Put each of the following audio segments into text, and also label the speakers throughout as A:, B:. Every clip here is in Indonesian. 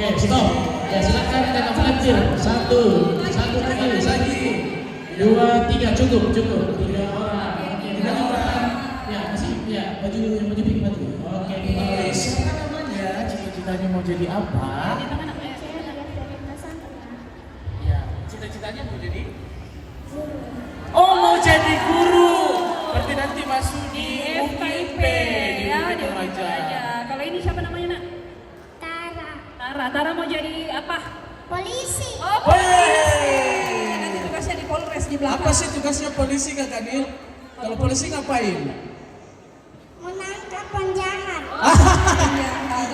A: Oke, stop. Ya silakan kakak Fatir. Satu lagi. 2, 3 cukup. 3 orang. Oke, 3 orang. Ya masih ya baju yang baju pink baju. Oke.
B: Siapa namanya? Cita-citanya mau jadi apa? Ya, cita-citanya mau jadi? Oh, mau jadi guru. Berarti nanti masuk di
C: FKIP ya di
B: aja.
C: Kalau ini siapa namanya nak? Tara mau jadi apa?
D: Polisi.
C: Oh polisi. Nanti tugasnya di Polres di belakang.
B: Apa sih tugasnya polisi Kak Dil? Kalau polisi ngapain?
D: Menangkap penjahat.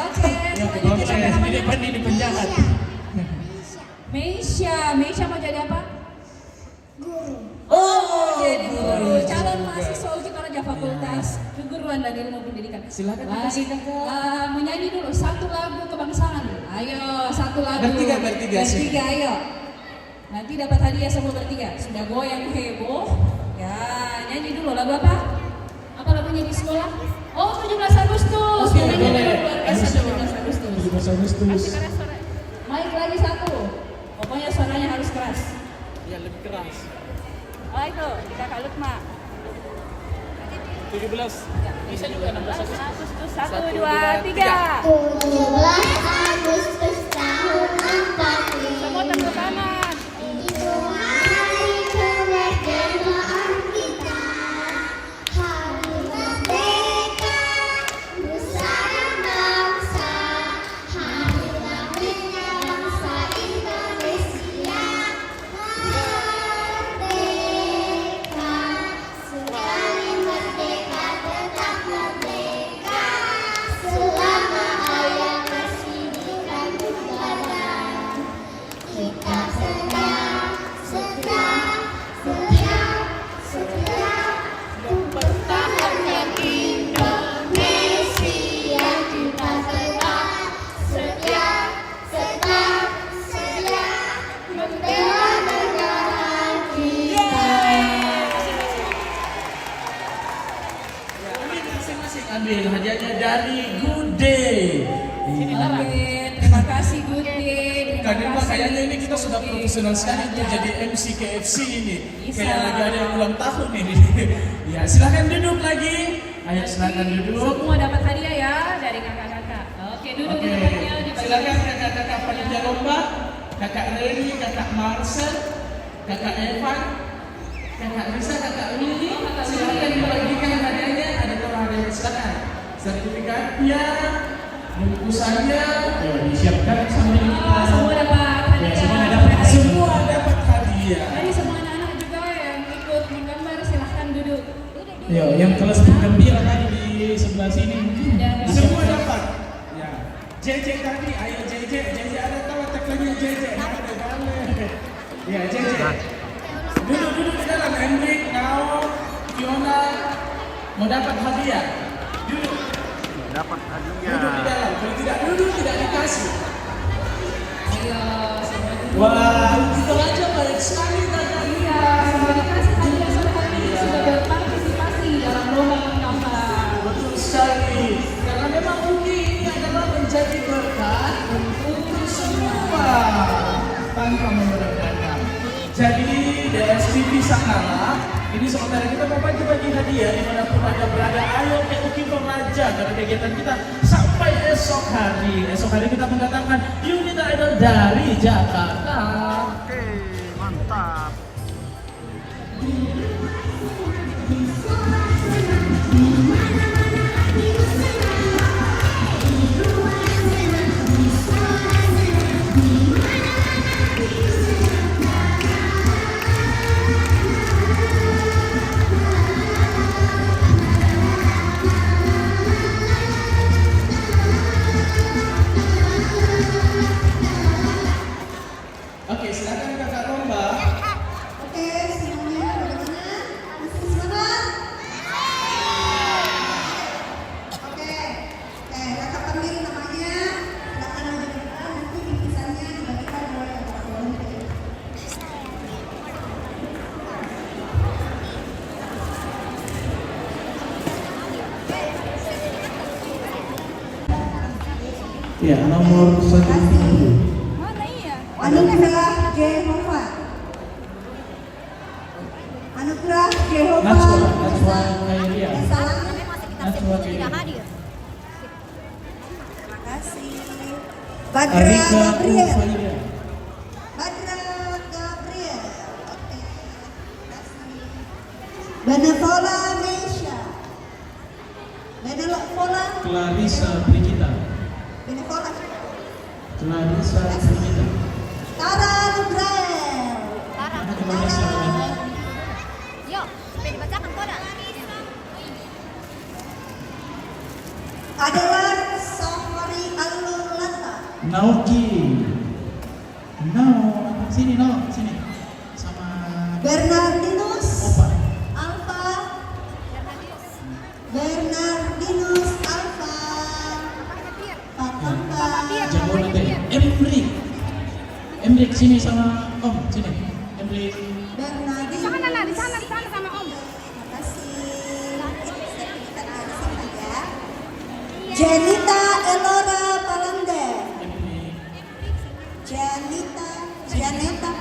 C: Oke. Selanjutnya siapa namanya?
B: Di penjahat.
C: Meisha mau jadi apa?
D: Guru.
C: Oh, jadi guru. Calon mahasiswa uji Toraja Fakultas Keguruan dan Ilmu Pendidikan.
B: Silakan
C: Baik,
B: dikasih kakak.
C: menyanyi dulu satu lagu kebangsaan. Ayo, satu lagu.
B: Bertiga sih.
C: Ayo. Nanti dapat hadiah semua bertiga. Sudah goyang heboh. Ya, nyanyi dulu lagu apa? Apa lagunya di sekolah? Oh, 17 Agustus.
B: Oke,
C: Nyanyi
B: boleh.
C: dulu luar biasa 17 Agustus.
B: 17 Agustus.
C: Masih keras suara. Mic lagi satu. Pokoknya suaranya harus keras.
B: Ya lebih keras.
C: Oh itu, Kakak Lukma.
B: 17. Bisa juga 16 Agustus.
C: 1, 2, 3.
D: 17 Agustus tahun 45.
C: Semua tepuk tangan.
D: Itu hari kemerdekaan kita. Hari merdeka, nusa dan bangsa. Hari lahirnya bangsa Indonesia. Merdeka, sekali merdeka tetap merdeka. Selama ayah masih di kandung badan. Kita sedang mempertahankan Indonesia. Kita sedang membela negara kita.
B: Ini masing-masing ambil hadiahnya dari Good Day.
C: Oke, terima kasih Good Day.
B: Karena kayaknya ini kita sudah profesional sekali untuk jadi MC KFC ini.
C: Bisa.
B: Kayak lagi ada yang ulang tahun ini. Ya, silakan duduk lagi. Ayo silakan duduk.
C: Semua dapat hadiah ya dari kakak-kakak. Oke, duduk
B: Oke,
C: di tempatnya di
B: silakan kakak-kakak panitia lomba, kakak Reni, kakak Marcel, kakak Evan, kakak Risa, kakak Willy. Silakan dibagikan hadiahnya. Ada berapa hadiah? Silakan. Sertifikatnya, bungkusannya,
A: Disiapkan sambil kita.
C: Semua dapat hadiah.
A: Ya, semua dapat hadiah.
B: semua dapat hadiah.
C: Tadi semua anak-anak juga yang ikut menggambar silahkan duduk.
A: Ya, yang kelas penggembira tadi di sebelah sini mungkin.
C: Dan
B: Semua dapat. Ya. JJ tadi, ayo JJ ada tahu tak lagi JJ. Ada boleh. Ya JJ. Duduk di dalam Hendrik, Nao, Fiona mau dapat hadiah. Duduk.
E: Dapat
B: Duduk di
E: hadiah.
B: dalam. Kalau tidak duduk tidak dikasih.
C: ayo semua duduk.
B: Wah, itu aja baik sekali kakak.
C: Iya, terima kasih hadiah sore hari ini sudah berpartisipasi dalam lomba menggambar.
B: Betul sekali. Karena memang Uki ini adalah menjadi berkat untuk semua tanpa membedakan. Jadi DSTV Sanala ini sementara kita mau bagi-bagi hadiah dimanapun Anda berada. Ayo ke Uki Toraja karena kegiatan kita sampai esok hari. Esok hari kita mendatangkan unit idol dari Jakarta.
E: Oke, mantap.
A: Ya, nomor 130.
C: Mana iya?
F: Anugerah Jehova. Anugerah Jehova.
A: Najwa Khairia.
F: Salam.
A: Najwa Khairia.
F: Terima kasih. Badra
A: Arika
F: Gabriel.
A: Ulfaida.
F: Badra Gabriel. Oke. Terima kasih. Benevola Meisha. Benevola.
A: Clarissa Brigita.
F: Benevola.
A: Clarissa Brigita.
F: Tara Nugrael.
A: Mana Clarissa?
D: Yuk, sampai dibacakan kode.
F: Adalah Safari Alulata.
A: Nauki. Sini sini. Sama
F: Bernardinus
A: Opa.
F: Alfa. Bernardinus Alfa. Patamba.
A: Jago nanti. Emrik sini sama Om, sini. Emrik.
F: Bernardinus.
D: Di sana sama Om.
F: Terima kasih. Sertifikat dari sini ya. Janita Elora Palande.
A: Emrik.
F: Janita atau Janita.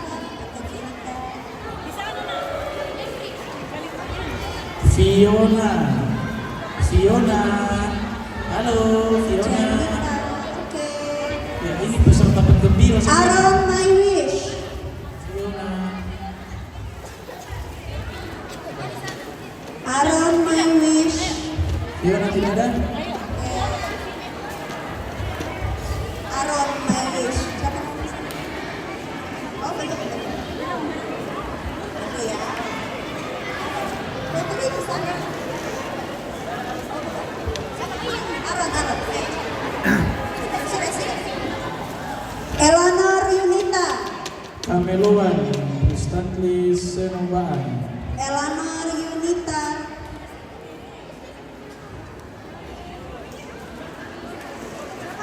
A: Fiona. Halo Fiona.
F: Janita. Oke.
A: Ya ini peserta penggembira semua.
F: Aaron My Wish.
A: Fiona.
F: Aaron My Wish.
A: Fiona tidak ada?
F: Aaron My Wish. Siapa namanya? Oh betul. Itu ya. Betul itu sana. Aaron. Sudah. Eleanor Yunita.
A: Kameluan. Stanley Senobaan.
F: Eleanor Yunita.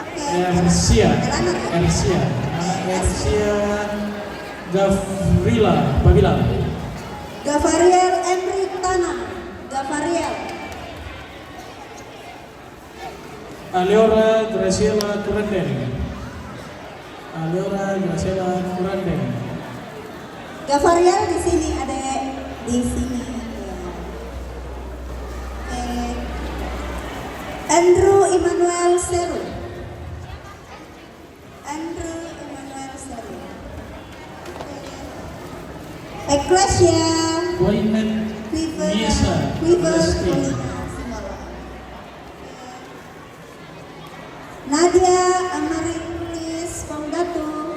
F: Oke.
A: Ersia.
F: Eleanor.
A: Ersia Gavrila Babila.
F: Gavariel Emrik Tanam. Gavariel.
A: Aliora Graciela Kuranden.
F: Gavariel di sini ada di sini. Oke. Andrew Emmanuel Seru. Ecclesia
A: Wayman Niesa.
F: Quiver Colina Simolo. Nadia Amarilis Pondatu.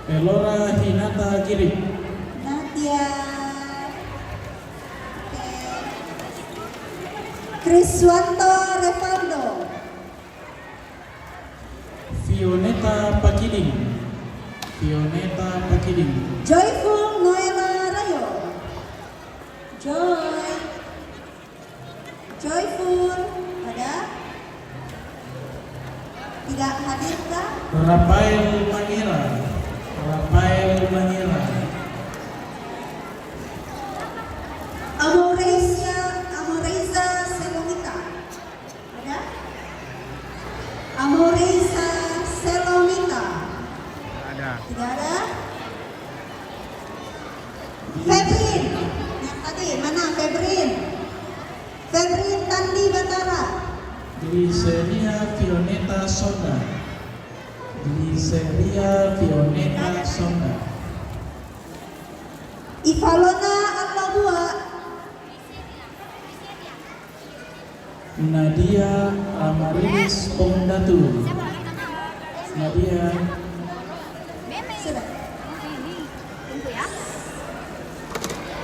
A: Elora Hinata Giring.
F: Nadia. Kriswanto Revaldo.
A: Fioneta Pakiding.
F: Joyful Noela Rayo. Joyful ada? Tidak hadir kah?
A: Rafael Mangira.
F: Amoreza Selomita. Ada? Amoreza Selomita.
E: Ada.
F: Tidak ada? Febrin. Yang tadi mana Febrin? Febrin Tandi Batara.
A: Gliceria Fioneta Sonda.
F: Ivalona Atlabua.
A: Nadia Amarilis Pondatu. Nadia.
F: Sudah.
D: Tunggu ya.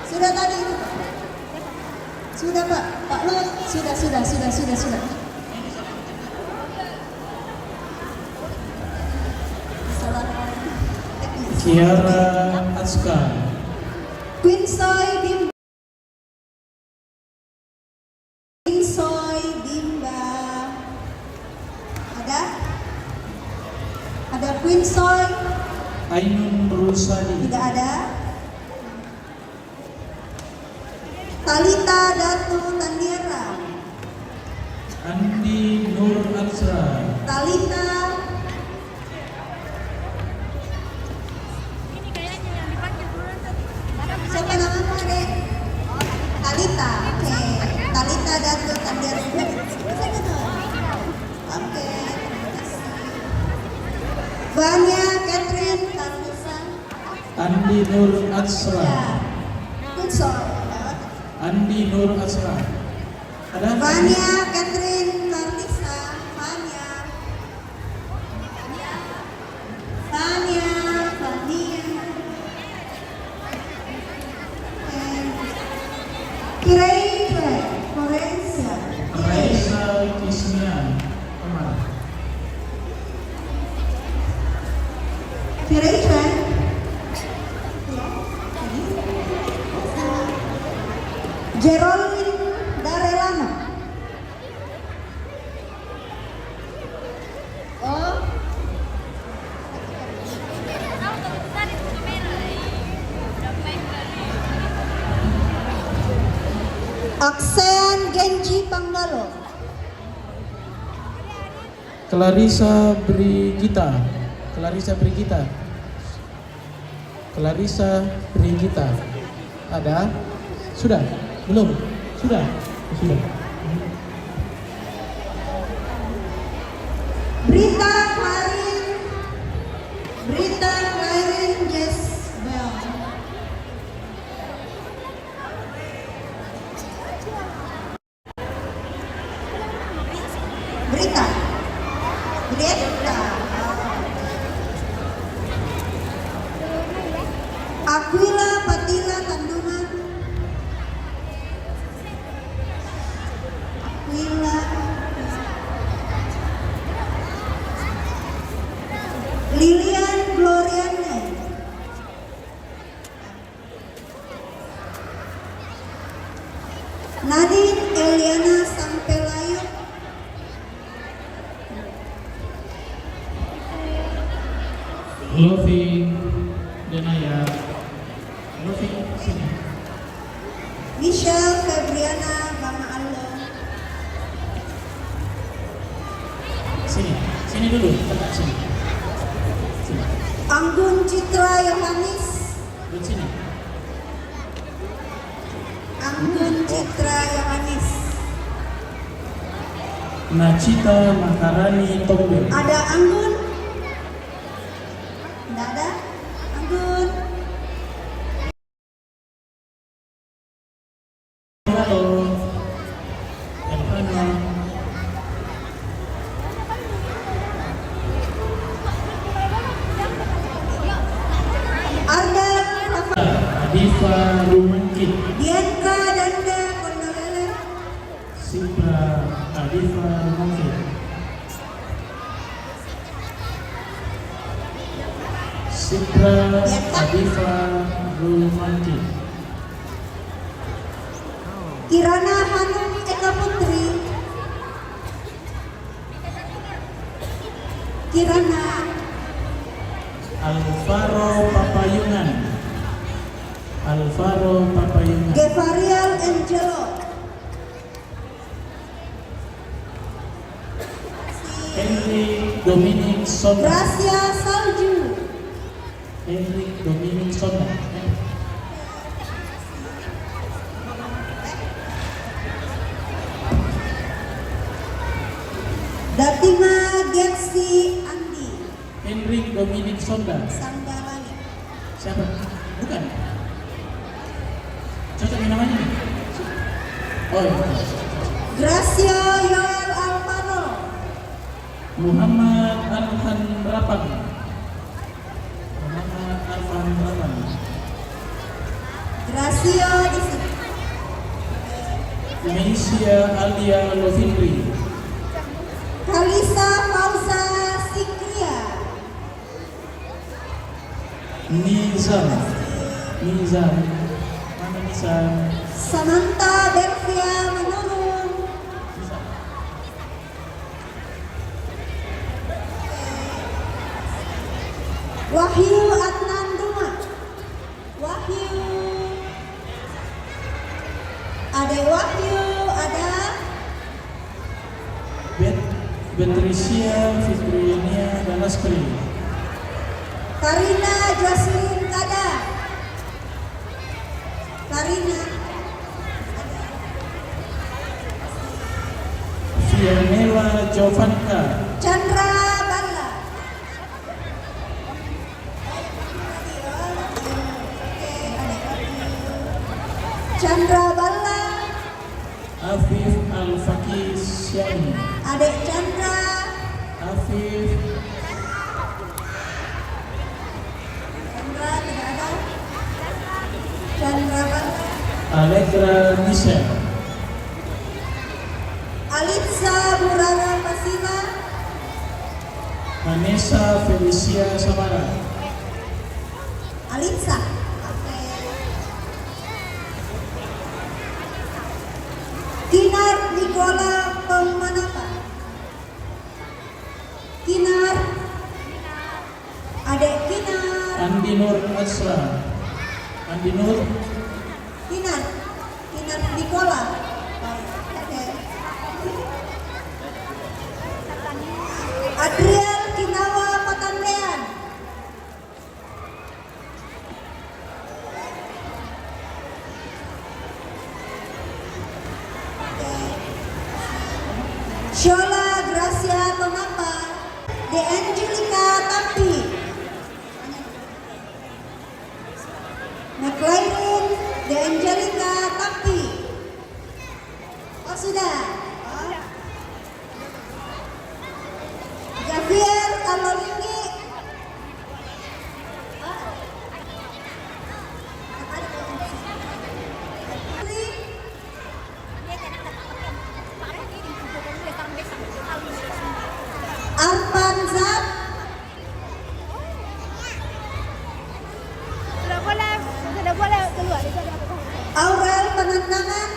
F: Sudah tadi itu Pak. Sudah Pak. Pak Lo sudah. Salah teknis.
A: Kiara Aska.
F: Queen Soy Bimba. Ada Queen Soy.
A: Ainun Rusadi.
F: Tidak ada. Talita Datu Tandiara.
A: Andi Nur Ansra.
F: Talita Vania Catherine Karnisa.
A: Andi Nur Atsra.
F: Ya. Kunsor.
A: Andi Nur Atsra. Ada?
F: Vania Catherine Karnisa. Vania. Vania. Kira-kira Florencia.
A: Raisa Kisnian. Kemana?
F: Kira-kira Geraldine Darelano. Oh, Aksean Genji Panggalo.
A: Clarissa Brigita. Clarissa Brigita. Clarissa Brigita. Ada? Sudah? Belum? Sudah? Sudah.
F: Brita Clarin Jezbel. Brita. Aquila Patila Kandungan. Aquila. Lilian Gloriana. Nadine Eliana Sampelayo.
A: Lovi Denaya. Lovi sini.
F: Michelle Febriana Bama Allah.
A: Sini. Sini dulu. Tegak sini. Sini.
F: Anggun Citra Yohanis.
A: Duduk sini.
F: Anggun Citra Yohanis.
A: Nachita Makarani Tombe.
F: Ada Anggun? Tidak ada? Anggun.
A: Halo. Elvana.
F: Arda Rafa.
A: Adifa Rumungkit.
F: Dianka Danda Kondolele.
A: Sipra Adifa Rumungkit. Sipra Adifa Rumungkit.
F: Kirana Hanum Eka Putri. Kirana.
A: Alvaro Papayungan. Alvaro Papayungan.
F: Gevarial Angelo.
A: Henry Dominic Sonda.
F: Gracia Salju.
A: Henry Dominic Sonda.
F: Datima Gersi Andi.
A: Henry Dominic Sonda.
F: Sanggalani.
A: Siapa? Bukan. Cocok ini namanya? Oh iya.
F: Gracia Yoel Alvaro.
A: Muhammad Arfan Rapan. Muhammad Arfan Rapan.
F: Gracia di sini.
A: Meisia Alia Lovindri.
F: Kalisa Fauza Sikria.
A: Nizam. Nizam. Mana Nizam?
F: Samantha Delvia Menurun. Wahyu Adnan Duma. Wahyu. Ada Wahyu, ada
A: Beatricia Fitriania Dalaspri.
F: Karina Jocelyn Kada. Karina.
A: Fianela Jovanka.
F: Chandra Bala. Chandra Balla,
A: Afif Al-Fakih Syahni,
F: Adek Chandra,
A: Afif
F: Chandra tidak ada. Chandra Balla,
A: Allegra Michelle,
F: Alitza Burara Pasila,
A: Vanessa Felicia Samara,
F: Alitza. Oke. Kinar Nicola Pemanapa. Kinar. Adek Kinar.
A: Andi Nur Asra, Andi Nur,
F: Kinar. Kinar Nicola. Oke. Adriel Kinawa Patandean. Shola Gracia Tomapa, De Angelica Tapi, McLaren De Angelica Tapi. Oh sudah. Oh. Javier Alolingi. Arfan Zat,
D: Sudah boleh keluar. Itu ada apa?
F: Aurel Penantangan,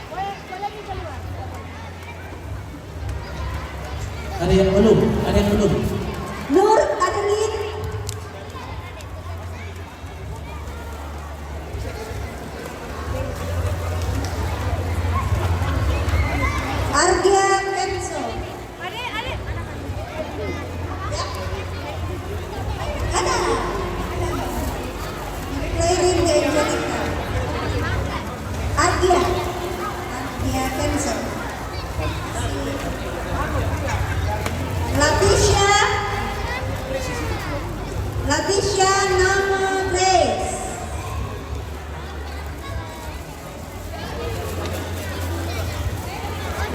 D: Boleh di keluar.
A: ada yang belum, ada yang belum.
F: Nur Adeline, Ardia Kenzo.
D: Adik.
F: Ada. McLaren De Angelica. Ardia Kenzo. Latisha nama Grace.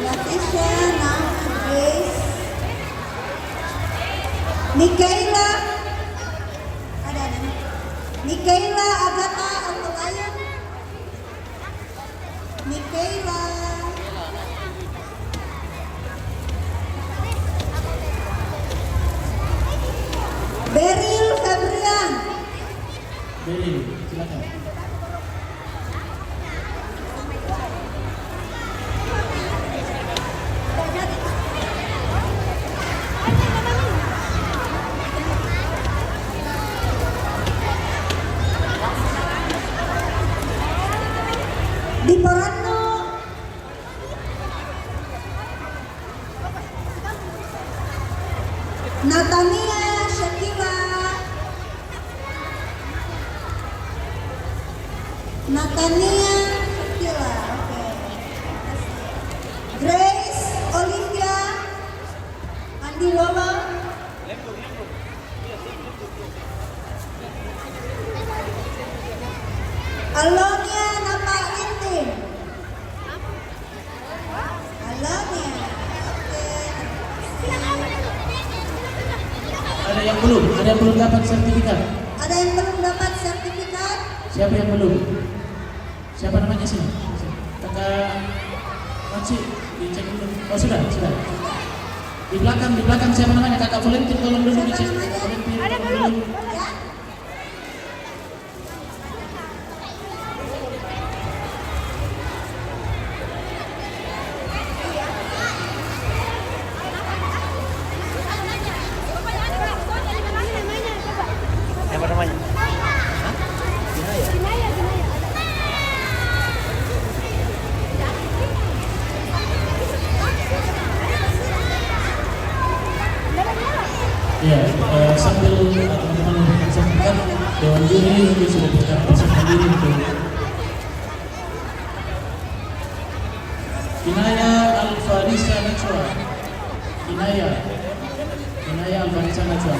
F: Latisha nama Grace. Mikaela. Ada. Mikaela Agatha Antolayan. Mikaela. Beryl Febrian.
A: Beri, silakan.
F: Di Porano. Natania Shakira. Natania Shakira. Oke. Grace Olivia. Andi Lolo. Alonia Napa Intim. Alonia. Oke.
A: Ada yang belum dapat sertifikat.
F: Ada yang belum dapat sertifikat?
A: Siapa yang belum? Siapa namanya sini? Kakak Maci, dicek dulu. Oh sudah. Di belakang siapa namanya? Kakak volunteer tolong dulu dicek. Kakak volunteer tolong dulu.
F: Ya.
E: Siapa namanya?
A: Ya, sambil teman-teman memberikan sertifikat, Dewan Juri juga sudah bersiapkan diri untuk Kinaya Alfarisa Najwa. Kinaya Alfarisa Najwa.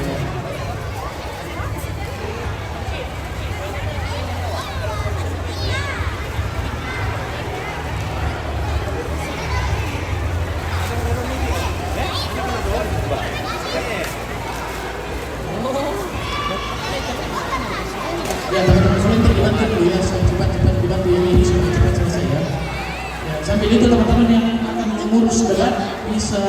A: Jadi itu teman-teman yang akan mengurus debat bisa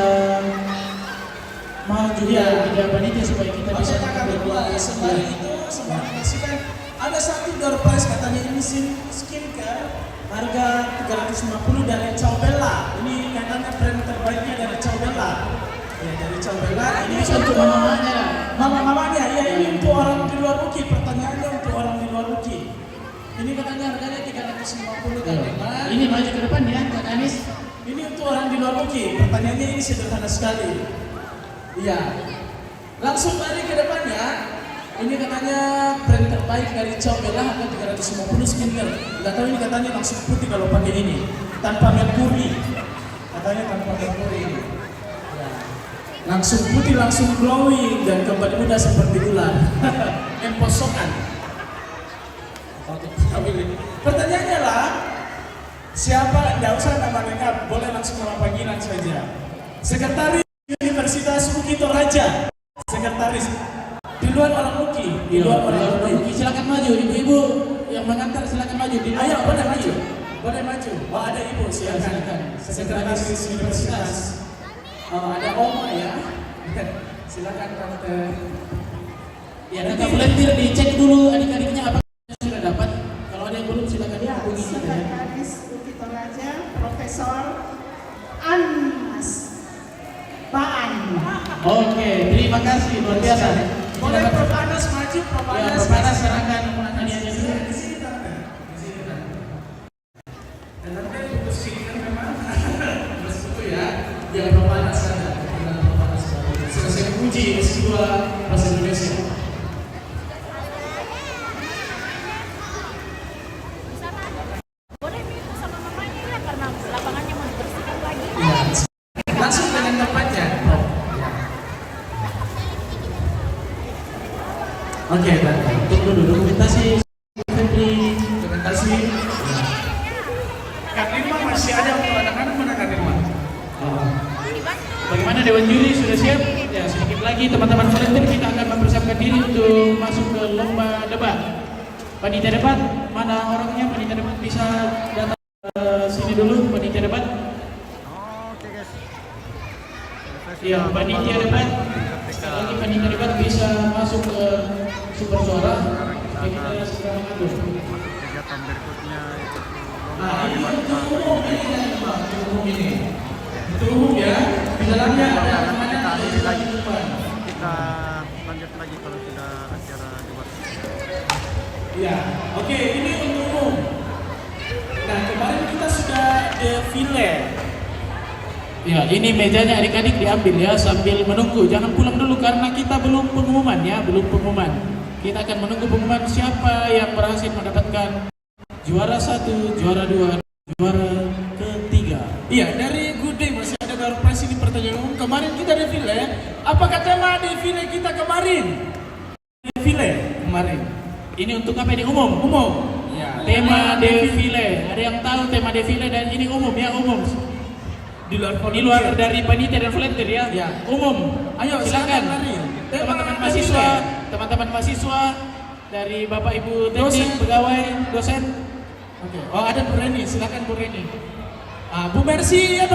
A: maju di panitia supaya kita bisa
B: Kakak berdua sembari itu sembari menyaksikan ada satu door prize katanya ini skincare harga 350 dari Ciao Bella. Ini katanya brand terbaiknya dari Ciao Bella. Ya dari Ciao Bella ini
A: untuk mamanya.
B: Mama-mamanya, ya ini untuk orang di luar UKI. Pertanyaannya untuk orang di luar UKI. Ini katanya harganya 350 kan Mas?
A: Ini maju ke depan ya, Kak Anis.
B: Ini untuk orang di luar UKI. Pertanyaannya ini sederhana sekali. Iya. Langsung lari ke depannya. Ini katanya brand terbaik dari Ciao Bella harga 350 skincare. Enggak tahu ini katanya langsung putih kalau pakai ini. Tanpa merkuri. Katanya tanpa merkuri ini. Ya. Langsung putih, langsung glowing dan kembali muda seperti ular. Emposokan. Pertanyaannya lah, siapa? Tidak usah nama lengkap, boleh langsung nama panggilan saja. Sekretaris Universitas UKI Toraja. Sekretaris di luar orang UKI, di luar orang UKI.
A: Silakan maju, ibu-ibu yang mengantar silakan maju.
B: Ayo, boleh maju, boleh maju. Oh ada ibu, silakan. Sekretaris Universitas. Oh, ada Oma ya. Silakan tante.
A: Ya, data volunteer dicek dulu adik-adiknya apa sudah dapat. Kalau ada yang belum silakan
G: Ya,
A: hubungi kita ya.
G: Sekretaris UKI Toraja, Profesor Anas Baan.
A: Oke, terima kasih luar biasa.
B: Boleh Prof Anas maju, Prof
A: Ya,
B: Anas.
A: Prof Anas serahkan hadiahnya dulu.
B: Di sini tante. Di sini tante. Dan nanti untuk sini kan memang harus itu ya. Ya Prof Anas ada. Kita Prof Anas baru. Selesai uji S2 bahasa Indonesia.
H: Boleh minta sama mamanya ya karena lapangannya mau dibersihkan lagi.
B: Ya. Langsung dengan tempatnya, Prof. Ya. Oke, tante.
A: Tunggu dulu dokumentasi.
B: Dokumentasi. Karima masih ada untuk anak-anak mana Karima?
A: Bagaimana Dewan Juri sudah siap? Ya, sedikit lagi teman-teman volunteer kita akan mempersiapkan diri untuk masuk ke lomba debat. Panitia debat, mana orangnya? Panitia debat bisa datang ke sini dulu, panitia debat.
E: Oke guys.
A: Ya, panitia debat. Sekali lagi panitia debat bisa masuk ke super suara. Oke, kita segera mengatur.
E: Kegiatan berikutnya itu
B: Nah, ini untuk umum ini kan, Pak, untuk umum ini. Itu umum ya. Di dalamnya ada
E: kita isi lagi.
B: depan.
E: Kita lanjut lagi kalau sudah acara debat.
B: Iya. Oke, ini untuk umum. Nah, kemarin kita sudah defile.
A: Ya, ini mejanya adik-adik diambil ya sambil menunggu. Jangan pulang dulu karena kita belum pengumuman ya, belum pengumuman. Kita akan menunggu pengumuman siapa yang berhasil mendapatkan juara 1, juara 2, juara ketiga.
B: Iya, dari Good Day masih ada door prize ini pertanyaan umum. Kemarin kita defile. Apakah tema defile kita kemarin? Defile kemarin.
A: Ini untuk apa ini umum?
B: Umum. Ya.
A: Tema defile. Ada yang tahu tema defile dan ini umum ya, umum.
B: Di luar
A: Di luar dari panitia dan volunteer ya.
B: Ya.
A: Umum.
B: Ayo
A: silakan.
B: lari.
A: Teman-teman
B: Tema
A: mahasiswa,
B: defile.
A: teman-teman mahasiswa dari Bapak Ibu teknik,
B: Dosen.
A: pegawai, dosen.
B: Oke. Oh, ada Bu Reni, silakan Bu Reni. Bu Mercy ya.